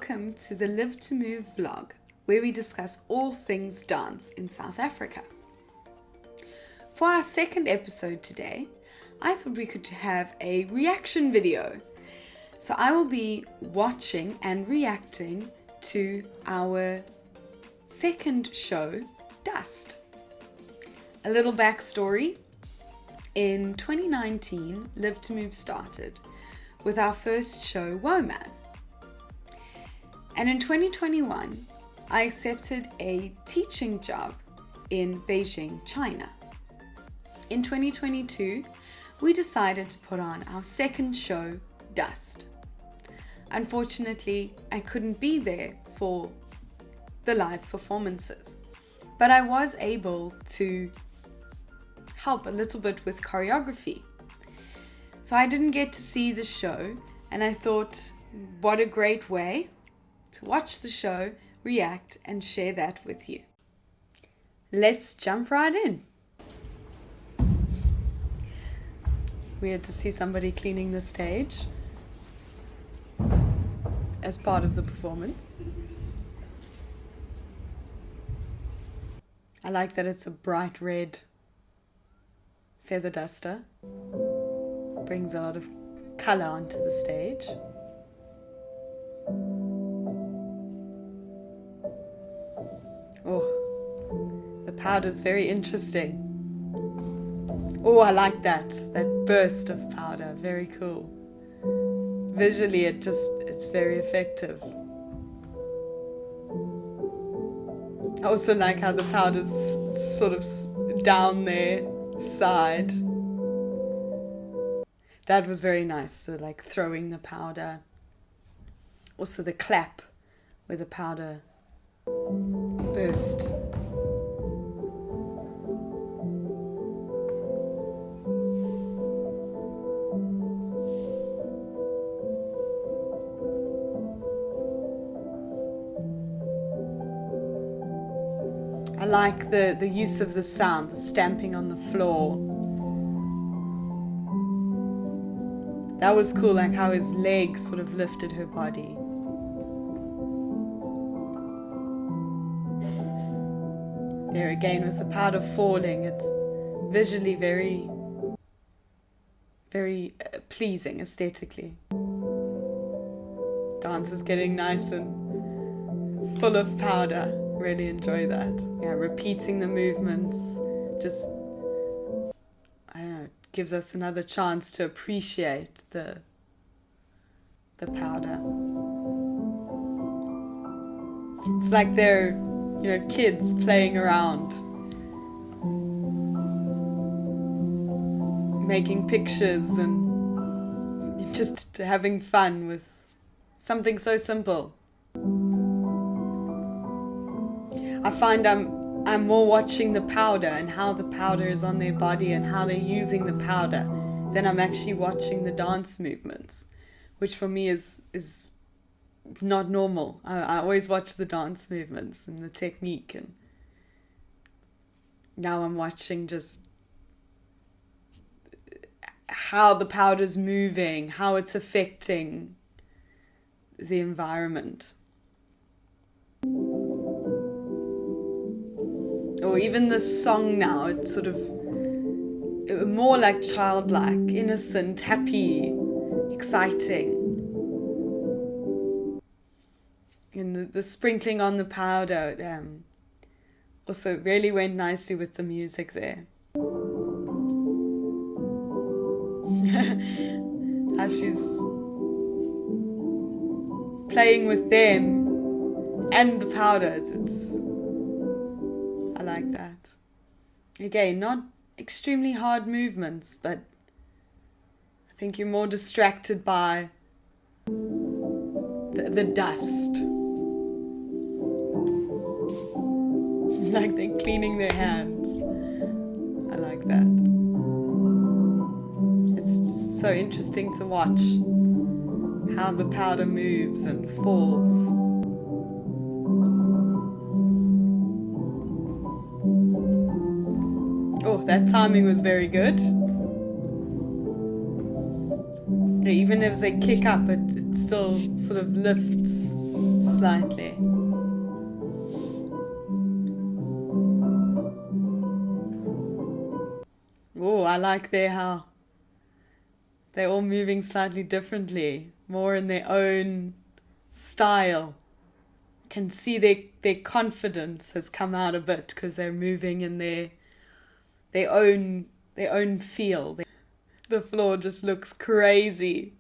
welcome to the Live to Move vlog, where we discuss all things dance in South Africa. For our second episode today, I thought we could have a reaction video. So I will be watching and reacting to our second show, Dust. A little backstory. In 2019, Live to Move started with our first show, Woman. And in 2021, I accepted a teaching job in Beijing, China. In 2022, we decided to put on our second show, Dust. Unfortunately, I couldn't be there for the live performances, but I was able to help a little bit with choreography. So I didn't get to see the show, and I thought, what a great way to watch the show, react, and share that with you. Let's jump right in. Weird to see somebody cleaning the stage as part of the performance. I like that it's a bright red feather duster. Brings a lot of color onto the stage. Oh, the powder's very interesting. Oh, I like that burst of powder, very cool. Visually, it's very effective. I also like how the powder's sort of down their side. That was very nice, the throwing the powder. Also the clap where the powder burst. I like the use of the sound, the stamping on the floor. That was cool, like how his legs sort of lifted her body. There again with the powder falling, it's visually very, very pleasing aesthetically. Dance is getting nice and full of powder. Really enjoy that. Yeah, repeating the movements just, I don't know, gives us another chance to appreciate the powder. It's like they're, kids playing around, making pictures and just having fun with something so simple. I find I'm more watching the powder and how the powder is on their body and how they're using the powder than I'm actually watching the dance movements, which for me is not normal. I always watch the dance movements and the technique, and now I'm watching just how the powder's moving, how it's affecting the environment. Or even the song now, it's sort of more like childlike, innocent, happy, exciting. And the sprinkling on the powder also really went nicely with the music there. How she's playing with them and the powders, I like that. Again, not extremely hard movements, but I think you're more distracted by the dust. Like they're cleaning their hands. I like that. It's just so interesting to watch how the powder moves and falls. Oh, that timing was very good. Even as they kick up, it still sort of lifts slightly. Oh, I like how they're all moving slightly differently, more in their own style. Can see their confidence has come out a bit because they're moving in their own feel. The floor just looks crazy.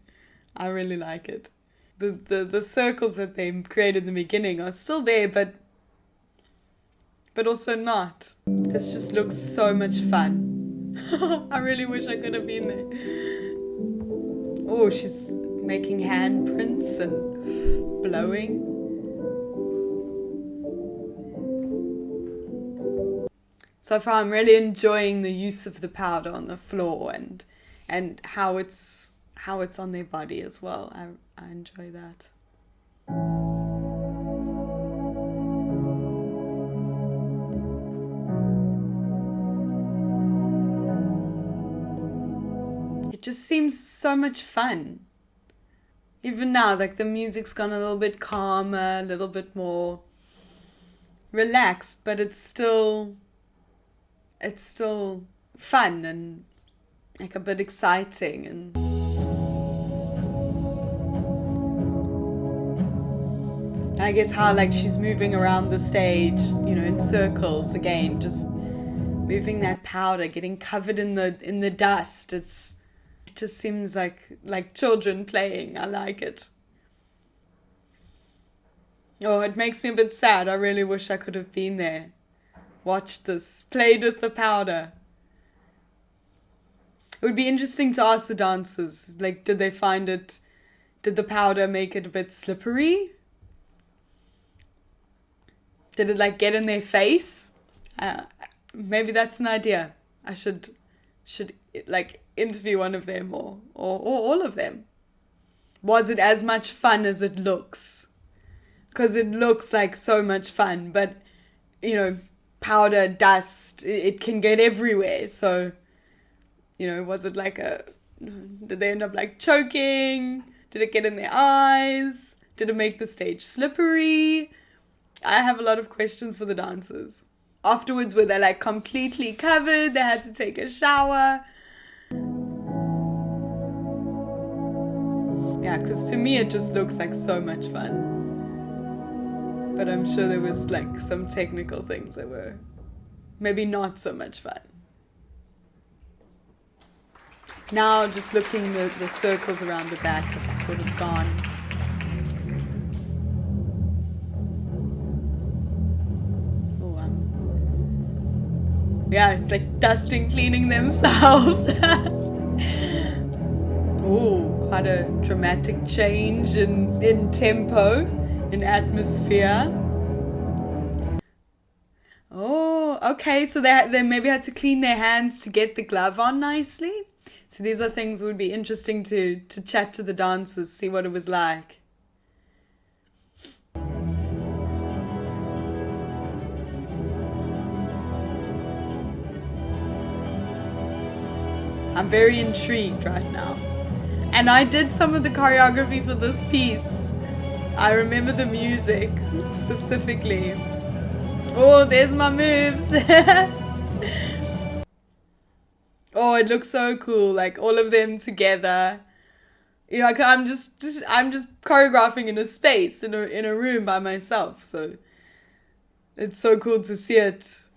I really like it. The circles that they created in the beginning are still there, but also not. This just looks so much fun. I really wish I could have been there. Oh, she's making handprints and blowing. So far, I'm really enjoying the use of the powder on the floor and how it's on their body as well. I enjoy that. It just seems so much fun. Even now, like the music's gone a little bit calmer, a little bit more relaxed, but it's still fun and like a bit exciting. And I guess how like she's moving around the stage, in circles again, just moving that powder, getting covered in the dust. It just seems like children playing. I like it. Oh, it makes me a bit sad. I really wish I could have been there. Watched this, played with the powder. It would be interesting to ask the dancers, like, did the powder make it a bit slippery? Did it like get in their face? Maybe that's an idea. I should like interview one of them or all of them. Was it as much fun as it looks? Because it looks like so much fun, but powder, dust, it can get everywhere. So, was it did they end up like choking? Did it get in their eyes? Did it make the stage slippery? I have a lot of questions for the dancers. Afterwards, were they like completely covered? They had to take a shower. Yeah, because to me it just looks like so much fun. But I'm sure there was like some technical things that were maybe not so much fun. Now just looking, the circles around the back have sort of gone. Yeah, it's like dusting, cleaning themselves. Oh, quite a dramatic change in tempo, in atmosphere. Oh, okay, so they maybe had to clean their hands to get the glove on nicely. So these are things that would be interesting to chat to the dancers, see what it was like. I'm very intrigued right now. And I did some of the choreography for this piece. I remember the music specifically. Oh, there's my moves. Oh, it looks so cool. Like all of them together. Like I'm just choreographing in a space, in a room by myself. So it's so cool to see it.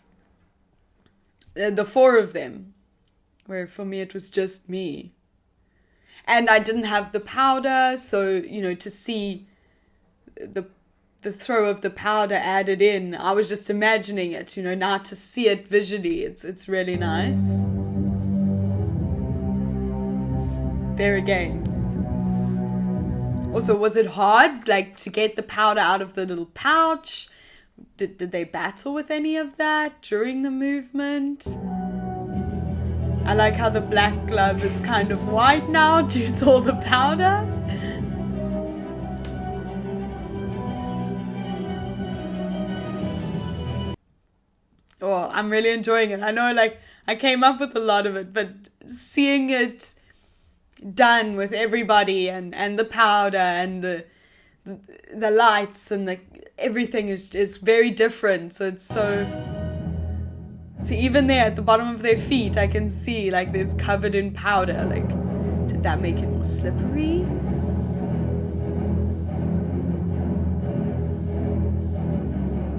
The four of them. Where for me it was just me. And I didn't have the powder, so, to see the throw of the powder added in, I was just imagining it, now to see it visually, it's really nice. There again. Also, was it hard, like, to get the powder out of the little pouch? Did they battle with any of that during the movement? I like how the black glove is kind of white now due to all the powder. Oh, I'm really enjoying it. I know, like, I came up with a lot of it, but seeing it done with everybody and the powder and the the lights and everything is very different. So it's so... See, even there at the bottom of their feet, I can see like there's covered in powder. Like, did that make it more slippery?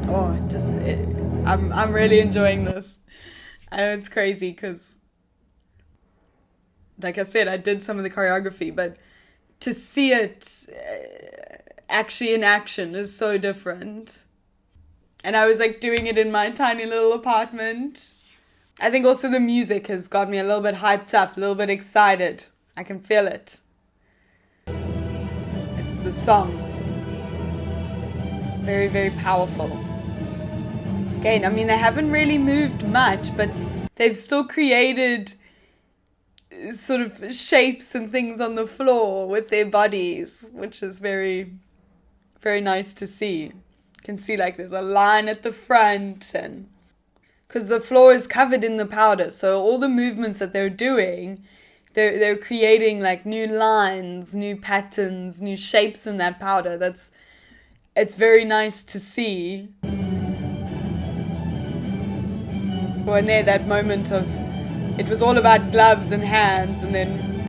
Oh, I'm really enjoying this. I know it's crazy because, like I said, I did some of the choreography, but to see it actually in action is so different. And I was like doing it in my tiny little apartment. I think also the music has got me a little bit hyped up, a little bit excited. I can feel it. It's the song. Very, very powerful. Again, I mean, they haven't really moved much, but they've still created sort of shapes and things on the floor with their bodies, which is very, very nice to see. You can see like there's a line at the front, and because the floor is covered in the powder, so all the movements that they're doing, they're creating like new lines, new patterns, new shapes in that powder. It's very nice to see. When there, that moment of, it was all about gloves and hands, and then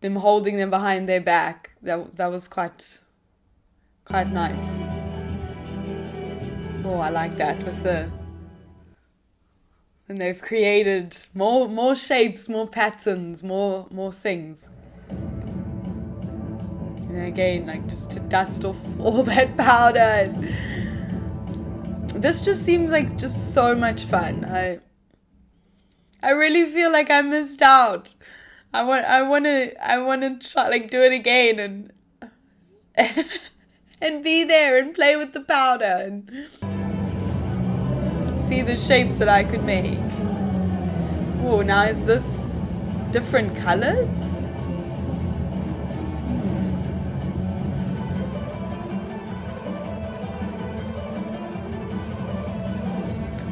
them holding them behind their back. That was quite nice. Oh, I like that and they've created more shapes, more patterns, more things. And again, like just to dust off all that powder. This just seems like just so much fun. I really feel like I missed out. I want to try, like, do it again and be there and play with the powder and see the shapes that I could make. Oh, now is this different colors?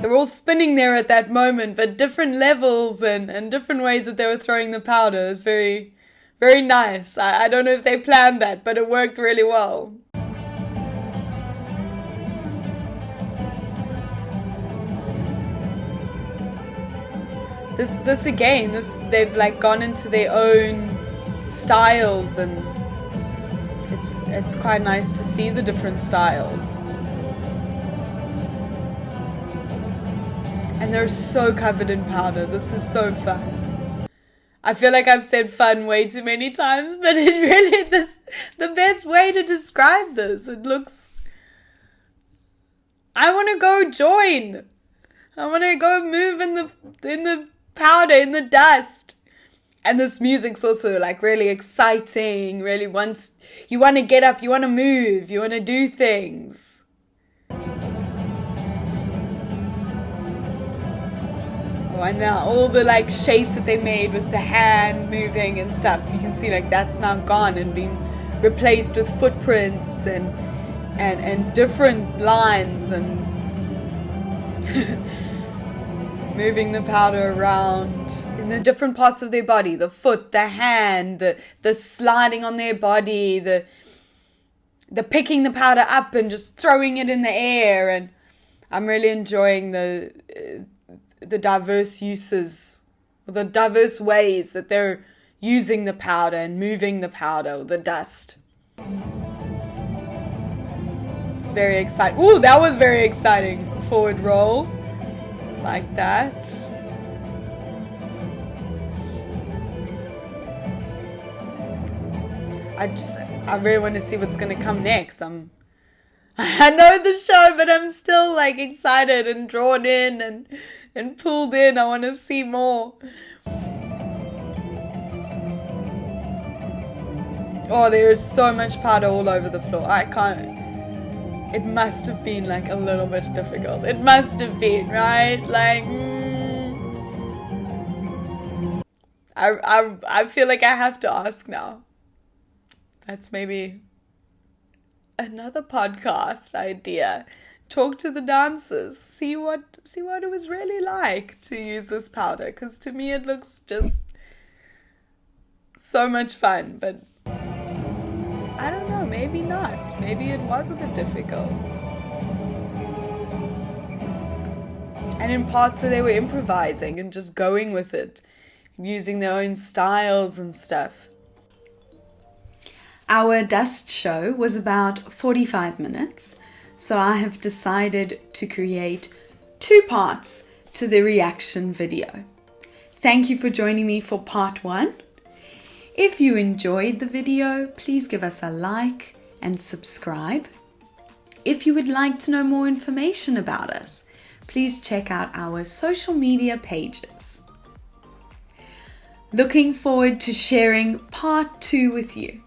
They're all spinning there at that moment, but different levels and different ways that they were throwing the powder. Is very, very nice. I don't know if they planned that, but it worked really well. This again, they've like gone into their own styles, and it's quite nice to see the different styles. And they're so covered in powder. This is so fun. I feel like I've said fun way too many times, but it really is the best way to describe this. It looks... I want to go join. I want to go move in the powder, in the dust. And this music's also like really exciting, really you want to get up, you want to move, you want to do things. Oh, and now all the like shapes that they made with the hand moving and stuff, you can see like that's now gone and been replaced with footprints and different lines and moving the powder around in the different parts of their body, the foot, the hand, the sliding on their body, the picking the powder up and just throwing it in the air. And I'm really enjoying the diverse uses, the diverse ways that they're using the powder and moving the powder, the dust. It's very exciting. Ooh, that was very exciting. Forward roll. Like that. I really want to see what's going to come next. I know the show, but I'm still like excited and drawn in and pulled in. I want to see more. Oh, there is so much powder all over the floor. I can't. It must have been like a little bit difficult. It must have been, right? Like, I feel like I have to ask now. That's maybe another podcast idea. Talk to the dancers. See what it was really like to use this powder. Because to me it looks just so much fun. But I don't know. maybe not. Maybe it was a bit difficult. And in parts where they were improvising and just going with it, using their own styles and stuff. Our dust show was about 45 minutes, so I have decided to create 2 parts to the reaction video. Thank you for joining me for part 1. If you enjoyed the video, please give us a like and subscribe. If you would like to know more information about us, please check out our social media pages. Looking forward to sharing part 2 with you.